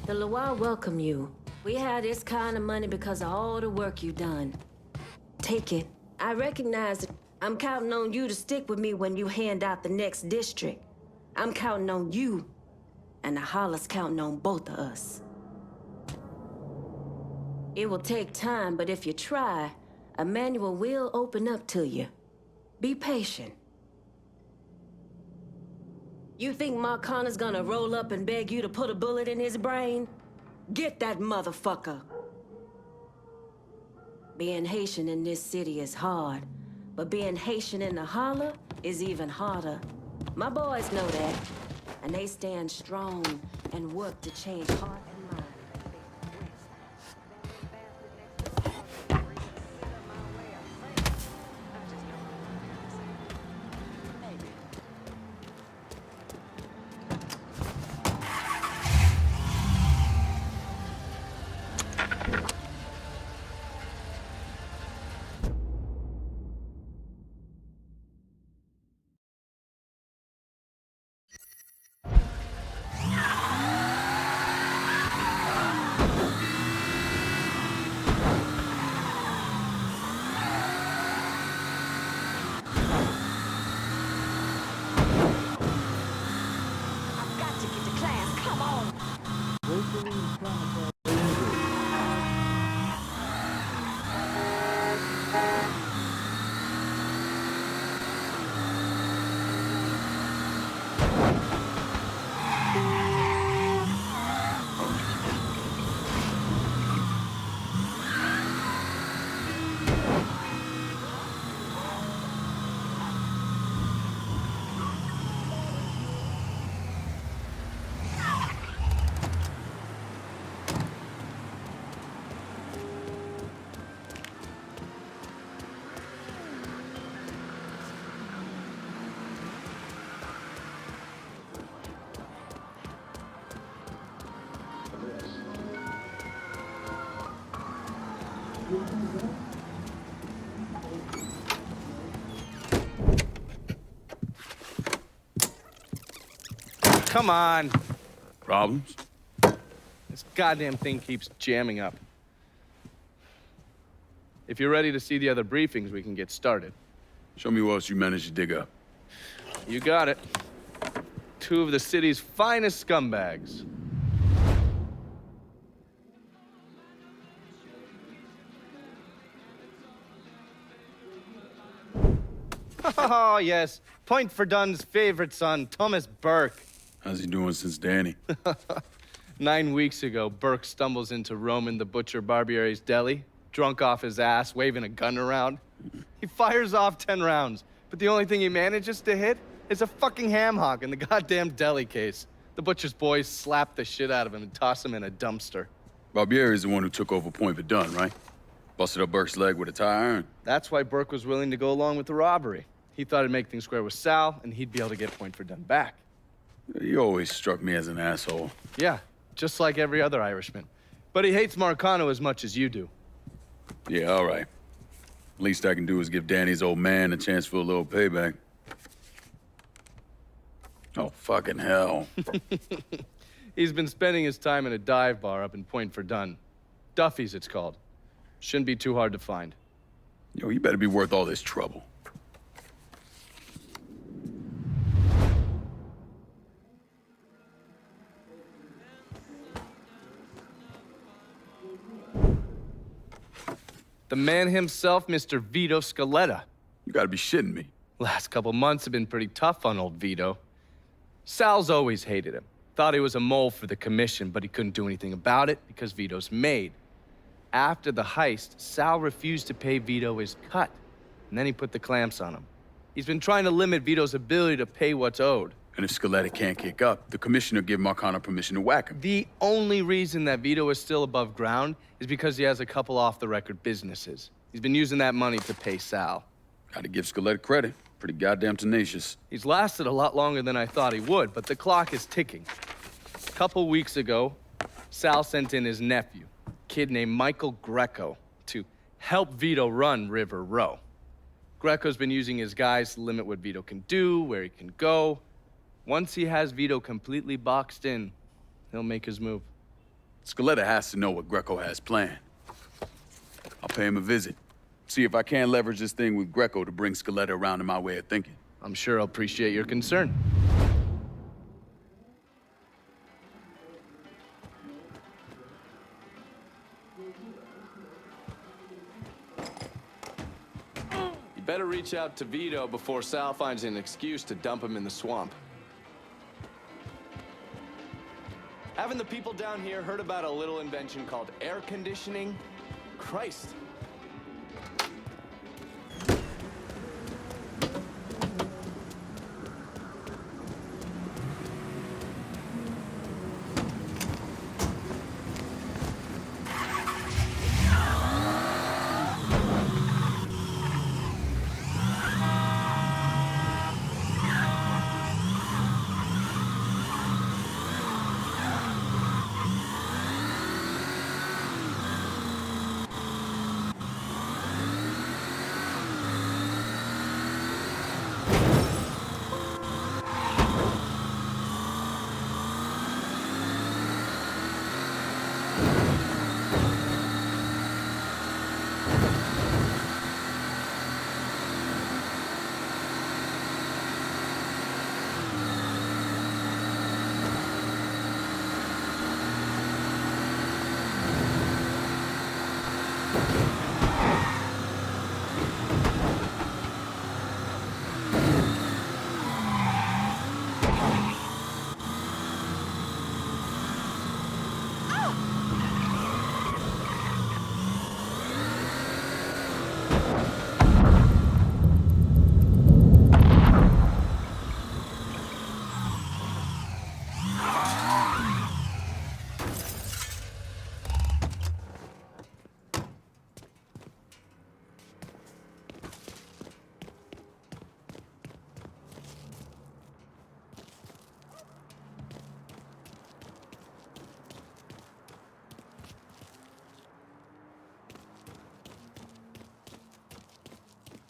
The Loire welcome you. We had this kind of money because of all the work you done. Take it. I recognize it. I'm counting on you to stick with me when you hand out the next district. I'm counting on you, and the Holla's counting on both of us. It will take time, but if you try, a manual will open up to you. Be patient. You think Mark Connor's gonna roll up and beg you to put a bullet in his brain? Get that motherfucker! Being Haitian in this city is hard, but being Haitian in the Holla is even harder. My boys know that, and they stand strong and work to change heart and mind. Come on. Problems? This goddamn thing keeps jamming up. If you're ready to see the other briefings, we can get started. Show me what else you managed to dig up. You got it. Two of the city's finest scumbags. Oh, yes. Point for Dunn's favorite son, Thomas Burke. How's he doing since Danny? 9 weeks ago, Burke stumbles into Roman the Butcher Barbiere's deli, drunk off his ass, waving a gun around. He fires off 10 rounds, but the only thing he manages to hit is a fucking ham hock in the goddamn deli case. The butcher's boys slap the shit out of him and toss him in a dumpster. Barbiere's the one who took over Point Verdun, right? Busted up Burke's leg with a tire iron. That's why Burke was willing to go along with the robbery. He thought it'd make things square with Sal, and he'd be able to get Point Verdun back. He always struck me as an asshole. Yeah, just like every other Irishman. But he hates Marcano as much as you do. Yeah, all right. Least I can do is give Danny's old man a chance for a little payback. Oh, fucking hell. He's been spending his time in a dive bar up in Point Verdun. Duffy's, it's called. Shouldn't be too hard to find. Yo, you better be worth all this trouble. The man himself, Mr. Vito Scaletta. You gotta be shitting me. Last couple months have been pretty tough on old Vito. Sal's always hated him. Thought he was a mole for the commission, but he couldn't do anything about it because Vito's made. After the heist, Sal refused to pay Vito his cut, and then he put the clamps on him. He's been trying to limit Vito's ability to pay what's owed. And if Scaletta can't kick up, the commissioner give Marcano permission to whack him. The only reason that Vito is still above ground is because he has a couple off-the-record businesses. He's been using that money to pay Sal. Gotta give Scaletta credit. Pretty goddamn tenacious. He's lasted a lot longer than I thought he would, but the clock is ticking. A couple weeks ago, Sal sent in his nephew, a kid named Michael Greco, to help Vito run River Row. Greco's been using his guys to limit what Vito can do, where he can go. Once he has Vito completely boxed in, he'll make his move. Scaletta has to know what Greco has planned. I'll pay him a visit. See if I can't leverage this thing with Greco to bring Scaletta around to my way of thinking. I'm sure I'll appreciate your concern. You better reach out to Vito before Sal finds an excuse to dump him in the swamp. Haven't the people down here heard about a little invention called air conditioning? Christ.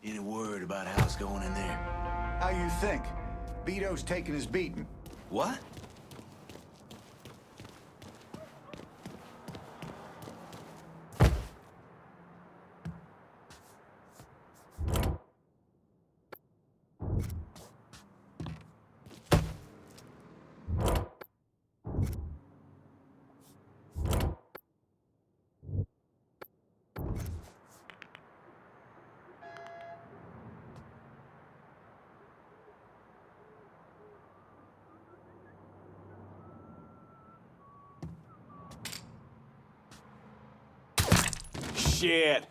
Any word about how it's going in there? How you think? Vito's taking his beating. What? Shit!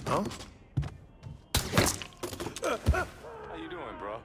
Huh? How you doing, bro?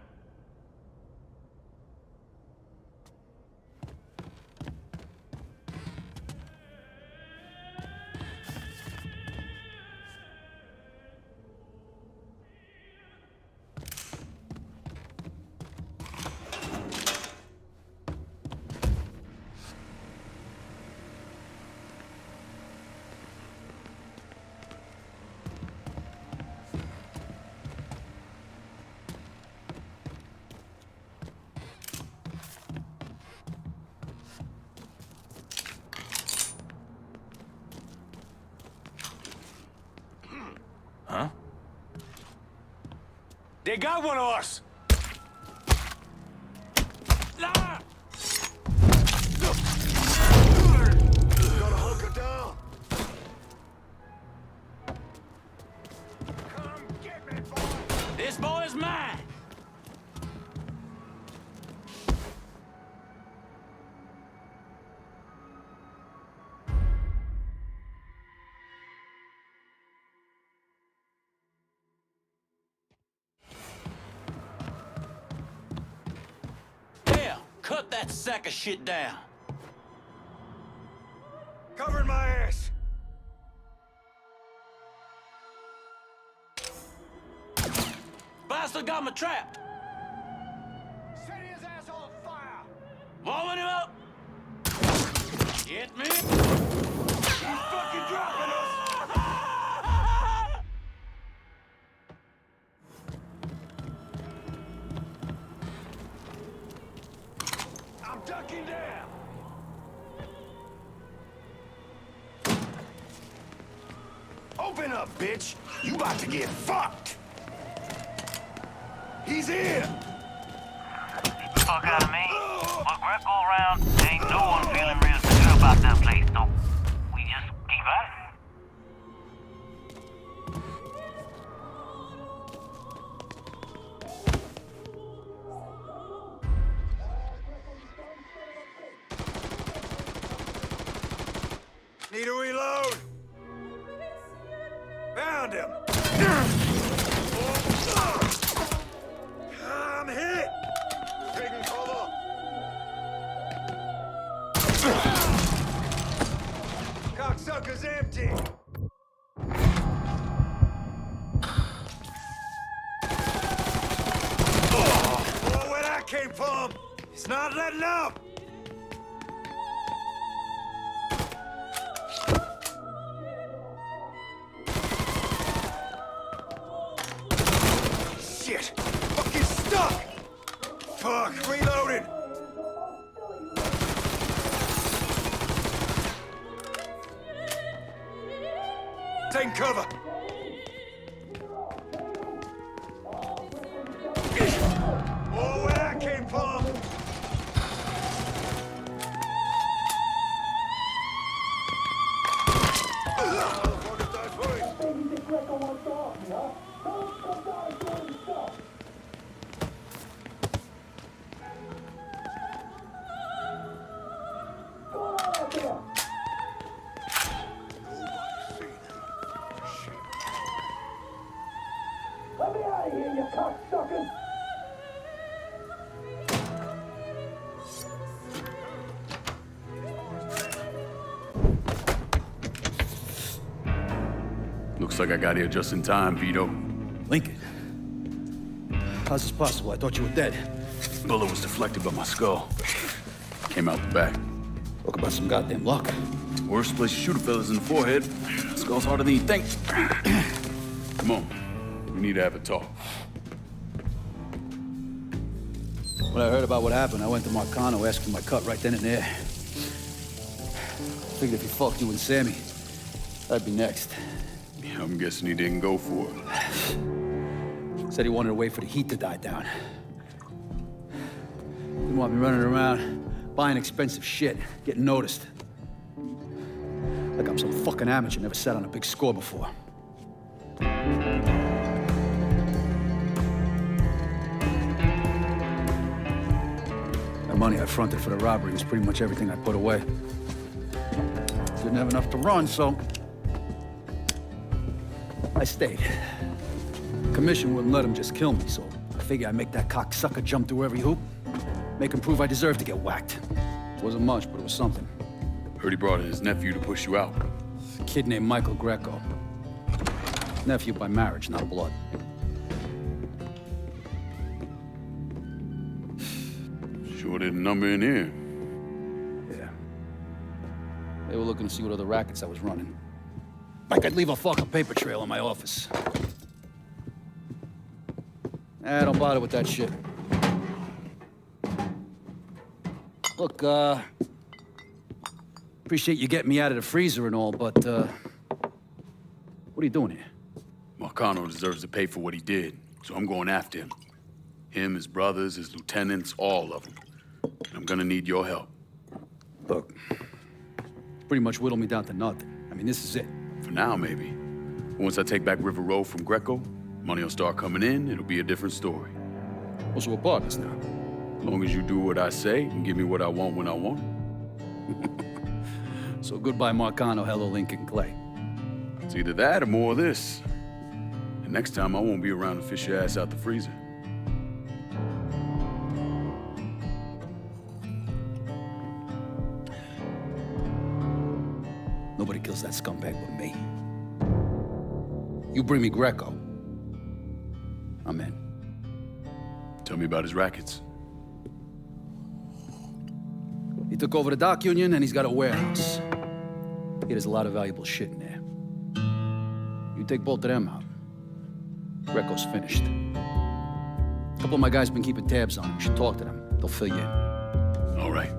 Huh? They got one of us! Nah! Gotta hunker down. Come get me, boy! This boy is mine! Damn! Cut that sack of shit down! Covering my ass. Bastard got my trap! Set his ass on fire. Warming him up! Get me! He's fucking dropping us. I'm ducking down! Open up, bitch. You about to get fucked. He's here. Fuck out of me. Look, Greco around. Ain't no one feeling real secure about that place, so we just keep at it. Need a reload. Found him. I'm hit. Taking cover. Cocksucker's empty. Oh, where that came from? It's not letting up. Shit! Fucking stuck! Fuck, reloading! Taking cover! Oh, where that came from! Let me out of here, you cocksuckers! Looks like I got here just in time, Vito. Lincoln. How's this possible? I thought you were dead. Bullet was deflected by my skull. Came out the back. Talk about some goddamn luck. Worst place to shoot a fella's in the forehead. Skull's harder than you think. Come on. We need to have a talk. When I heard about what happened, I went to Marcano, asked for my cut right then and there. Figured if he fucked you and Sammy, I'd be next. Yeah, I'm guessing he didn't go for it. Said he wanted to wait for the heat to die down. Didn't want me running around, buying expensive shit, getting noticed. Like I'm some fucking amateur, never sat on a big score before. The money I fronted for the robbery was pretty much everything I put away. Didn't have enough to run, so I I stayed. Commission wouldn't let him just kill me, so I figure I'd make that cocksucker jump through every hoop. Make him prove I deserve to get whacked. Wasn't much, but it was something. Heard he brought in his nephew to push you out. A kid named Michael Greco. Nephew by marriage, not blood. Sure did a number in here. Yeah. They were looking to see what other rackets I was running. Like I'd leave a fucking paper trail in my office. Don't bother with that shit. Look, appreciate you getting me out of the freezer and all, but, what are you doing here? Marcano deserves to pay for what he did, so I'm going after him. Him, his brothers, his lieutenants, all of them. And I'm gonna need your help. Look, pretty much whittled me down to nothing. I mean, this is it. For now, maybe. Once I take back River Road from Greco, money will start coming in, it'll be a different story. Also, we're partners now. As long as you do what I say and give me what I want when I want it. So goodbye, Marcano, hello, Lincoln Clay. It's either that or more of this. And next time I won't be around to fish your ass out the freezer. Nobody kills that scumbag but me. You bring me Greco, I'm in. Tell me about his rackets. He took over the dock union and he's got a warehouse. There's a lot of valuable shit in there. You take both of them out, Greco's finished. A couple of my guys been keeping tabs on him. You should talk to them. They'll fill you in. All right.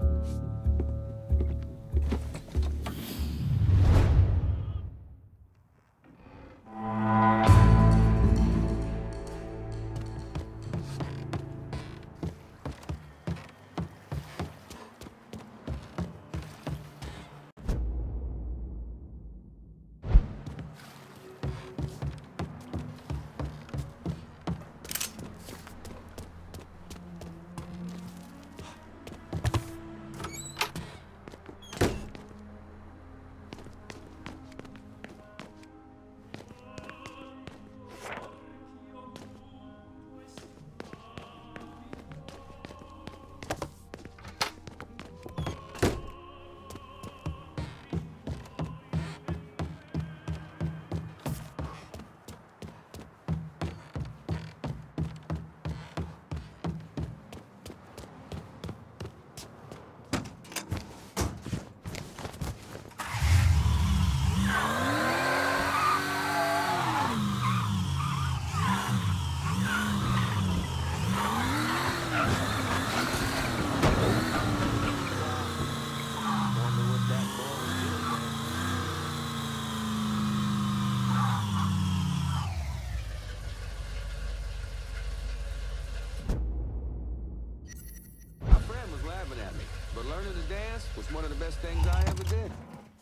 Was one of the best things I ever did.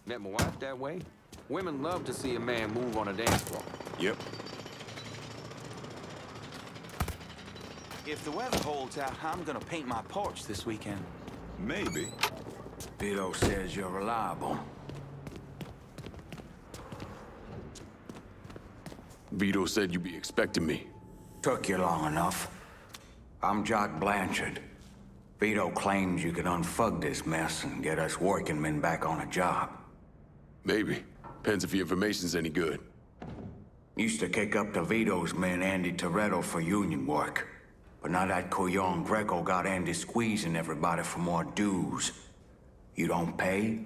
Met my wife that way. Women love to see a man move on a dance floor. Yep. If the weather holds out, I'm gonna paint my porch this weekend. Maybe. Vito says you're reliable. Vito said you'd be expecting me. Took you long enough. I'm Jock Blanchard. Vito claims you can unfug this mess and get us working men back on a job. Maybe. Depends if your information's any good. Used to kick up to Vito's man Andy Toretto for union work. But now that Couillon Greco got Andy squeezing everybody for more dues. You don't pay,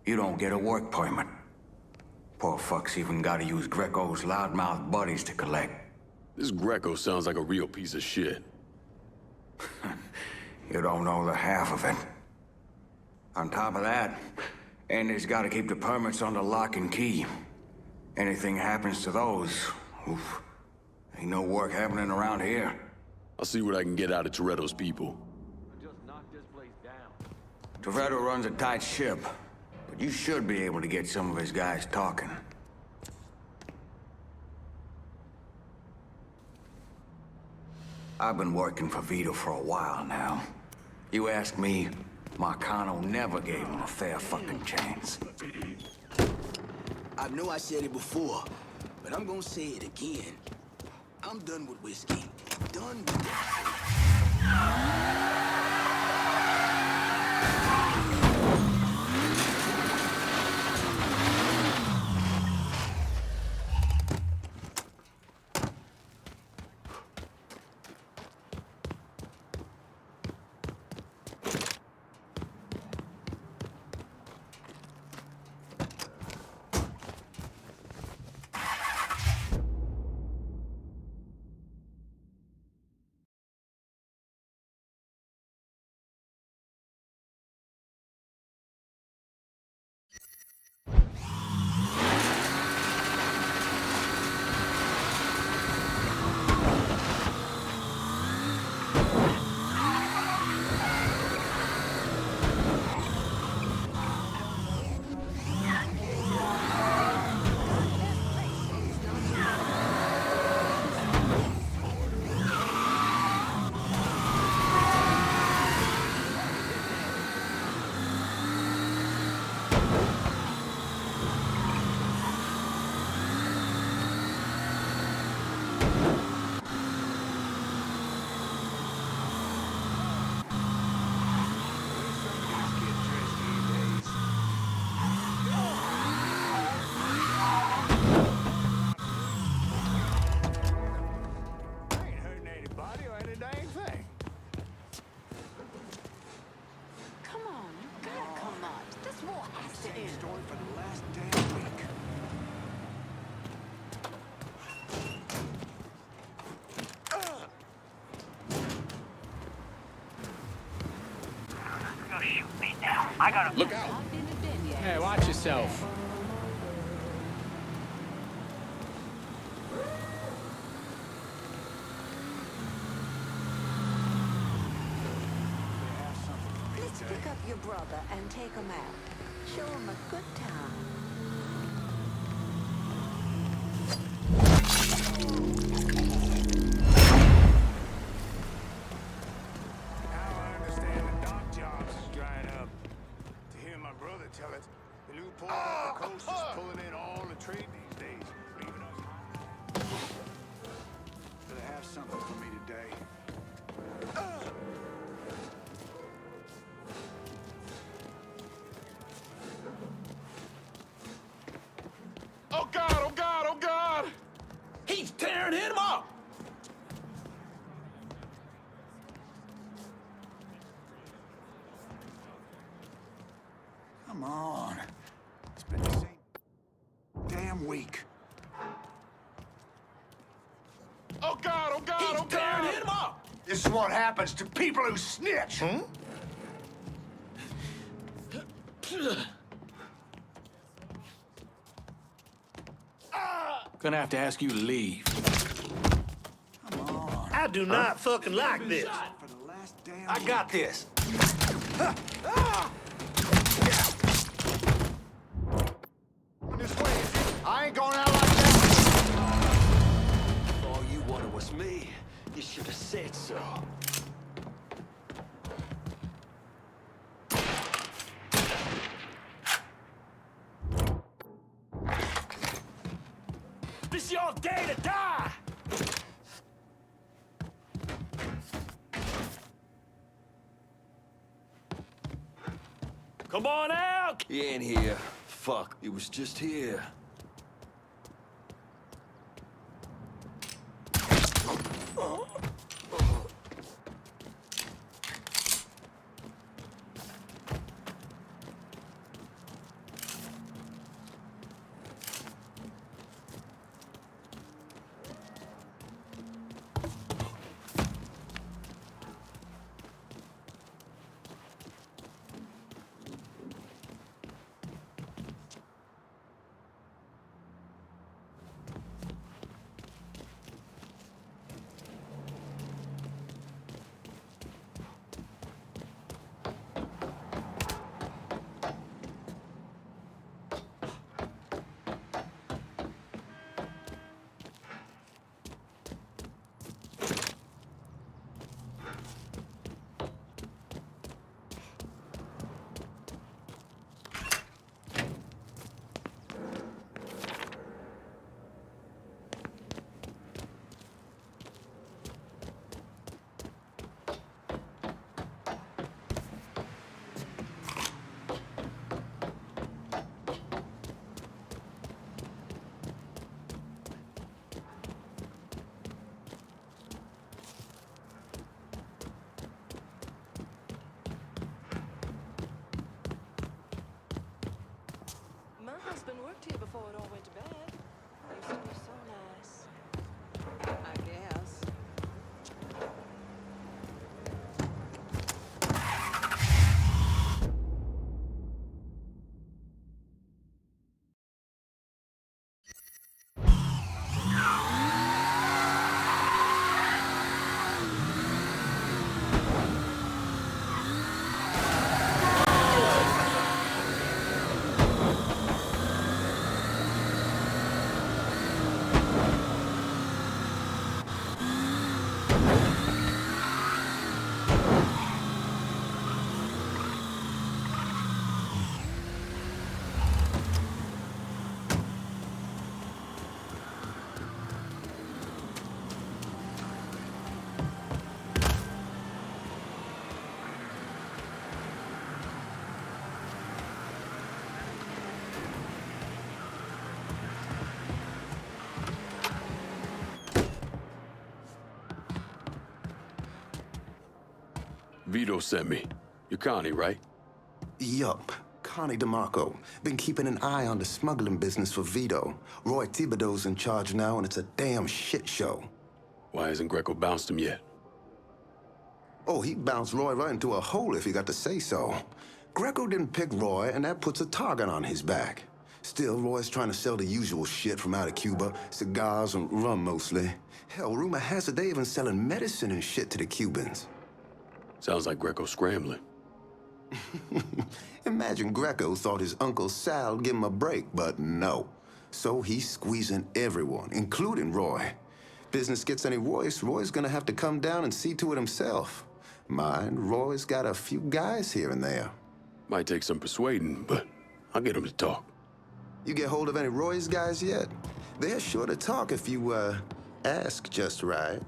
you don't get a work permit. Poor fuck's even gotta use Greco's loudmouth buddies to collect. This Greco sounds like a real piece of shit. You don't know the half of it. On top of that, Andy's got to keep the permits under lock and key. Anything happens to those, oof, ain't no work happening around here. I'll see what I can get out of Toretto's people. Just knock this place down. Toretto runs a tight ship, but you should be able to get some of his guys talking. I've been working for Vito for a while now. You ask me, Marcano never gave him a fair fucking chance. I know I said it before, but but I'm gonna say it again. I'm done with whiskey. Done with I gotta Look out! Hey, watch yourself. Let's pick up your brother and take him out. Show him a good time. Now I understand the dock jobs is drying up. To hear my brother tell it, the new port up the coast is pulling in all the trade these days, leaving us. Better have something for me today. Oh God, oh God, oh God! He's tearing him up! Come on. It's been the same damn week. Oh God, oh God, He's oh tearing God! him up! This is what happens to people who snitch. Gonna have to ask you to leave. Come on. I do not fucking like this. For the last damn I got this. This way. I ain't going out like that. If all you wanted was me, you should have said so. This your day to die! Come on out! He ain't here. Fuck, he was just here. Vito sent me. You're Connie, right? Yup. Connie DeMarco. Been keeping an eye on the smuggling business for Vito. Roy Thibodeau's in charge now, and it's a damn shit show. Why hasn't Greco bounced him yet? Oh, he bounced Roy right into a hole if he got to say so. Greco didn't pick Roy, and that puts a target on his back. Still, Roy's trying to sell the usual shit from out of Cuba. Cigars and rum, mostly. Hell, rumor has it they even selling medicine and shit to the Cubans. Sounds like Greco's scrambling. Imagine Greco thought his Uncle Sal would give him a break, but no. So he's squeezing everyone, including Roy. Business gets any worse, Roy's gonna have to come down and see to it himself. Mind, Roy's got a few guys here and there. Might take some persuading, but I'll get him to talk. You get hold of any Roy's guys yet? They're sure to talk if you, ask just right.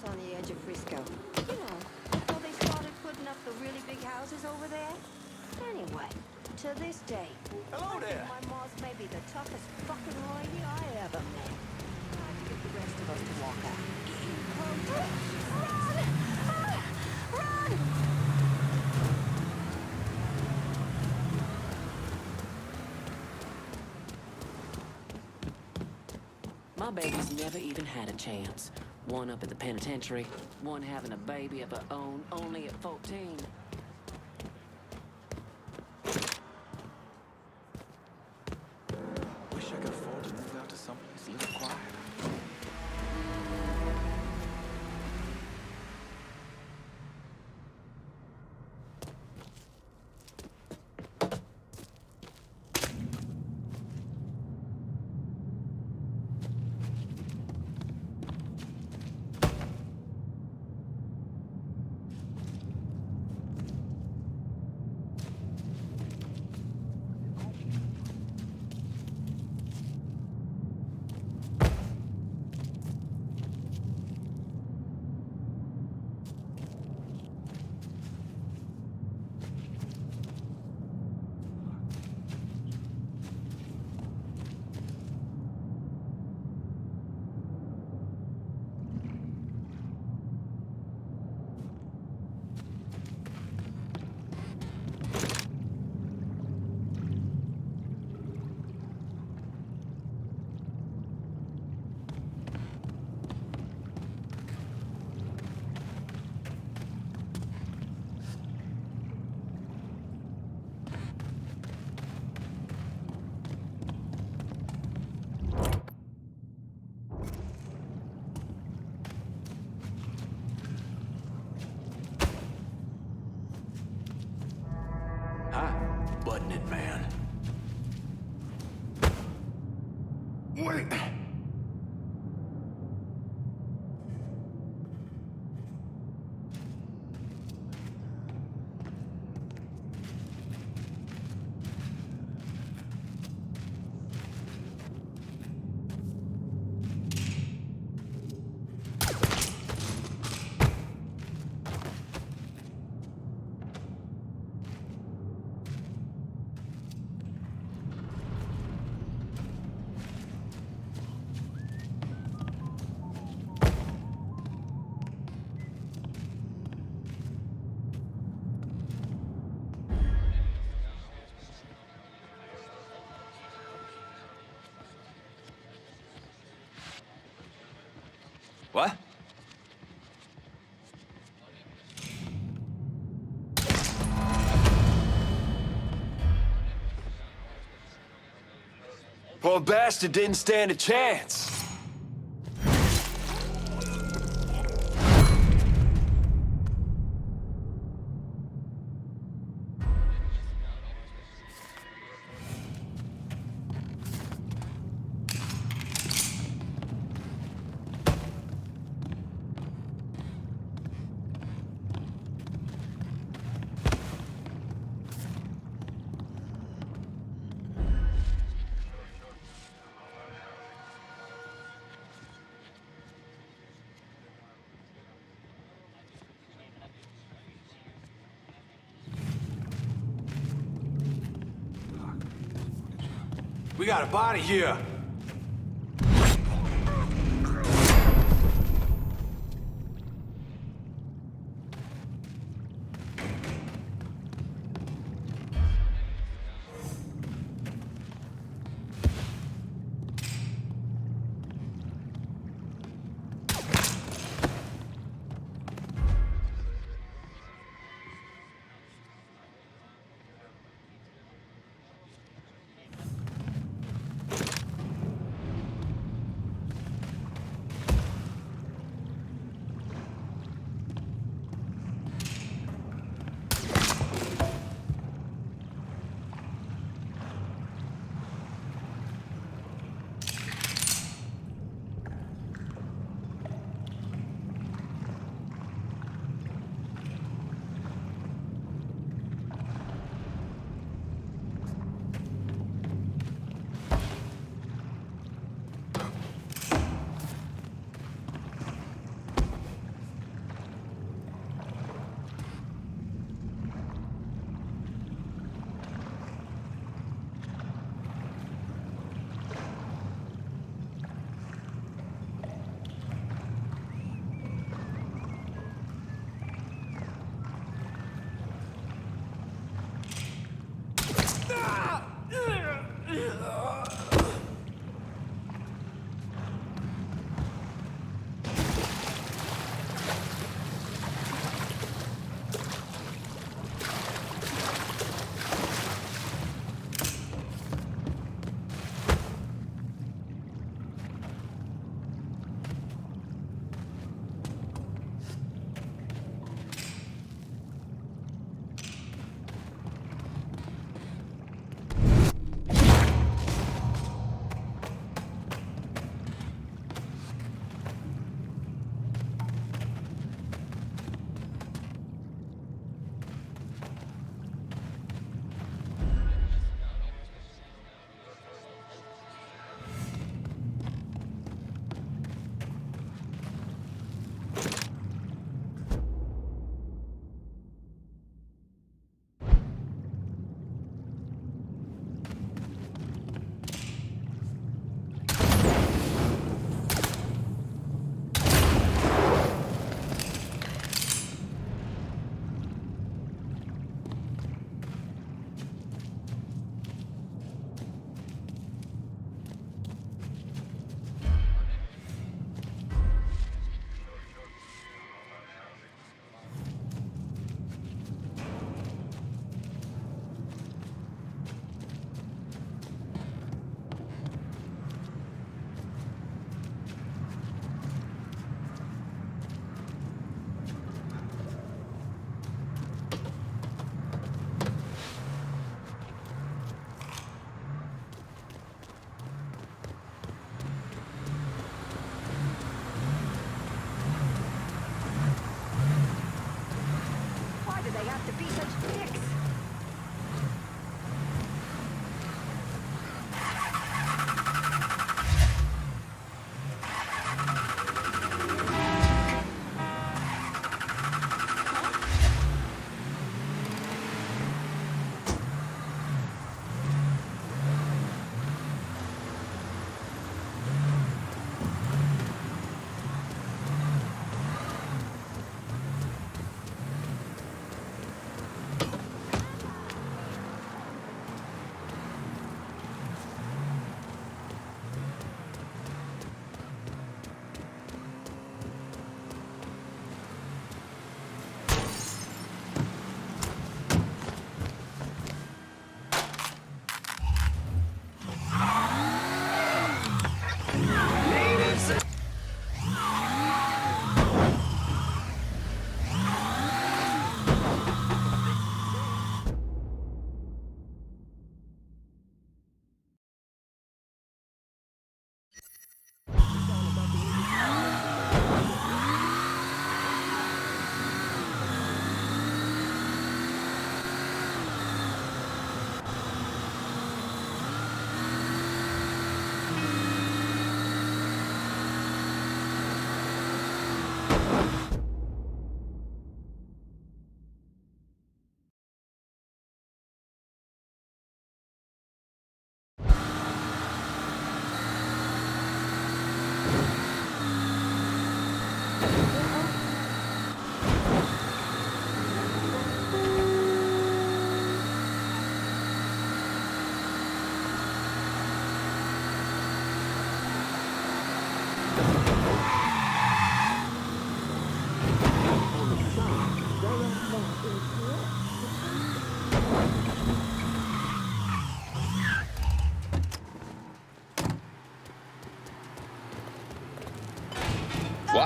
On the edge of Frisco. You know, before they started putting up the really big houses over there. Anyway, to this day, Hello there. my mom's may be the toughest fucking lady I ever met. I have to get the rest of us to walk out. Run! My baby's never even had a chance. One up at the penitentiary, one having a baby of her own, only at 14. Wish I could afford to move out to someplace a little quieter. wanting it, man. Wait! What? Poor bastard didn't stand a chance. We got a body here.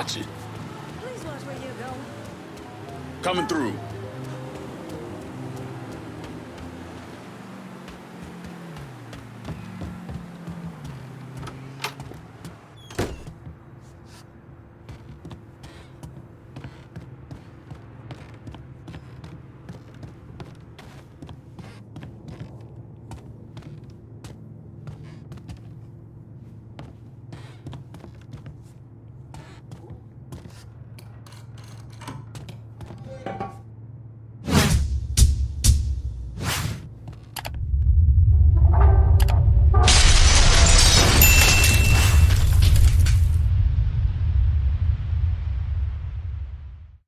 Watch it. Please watch where you're going. Coming through.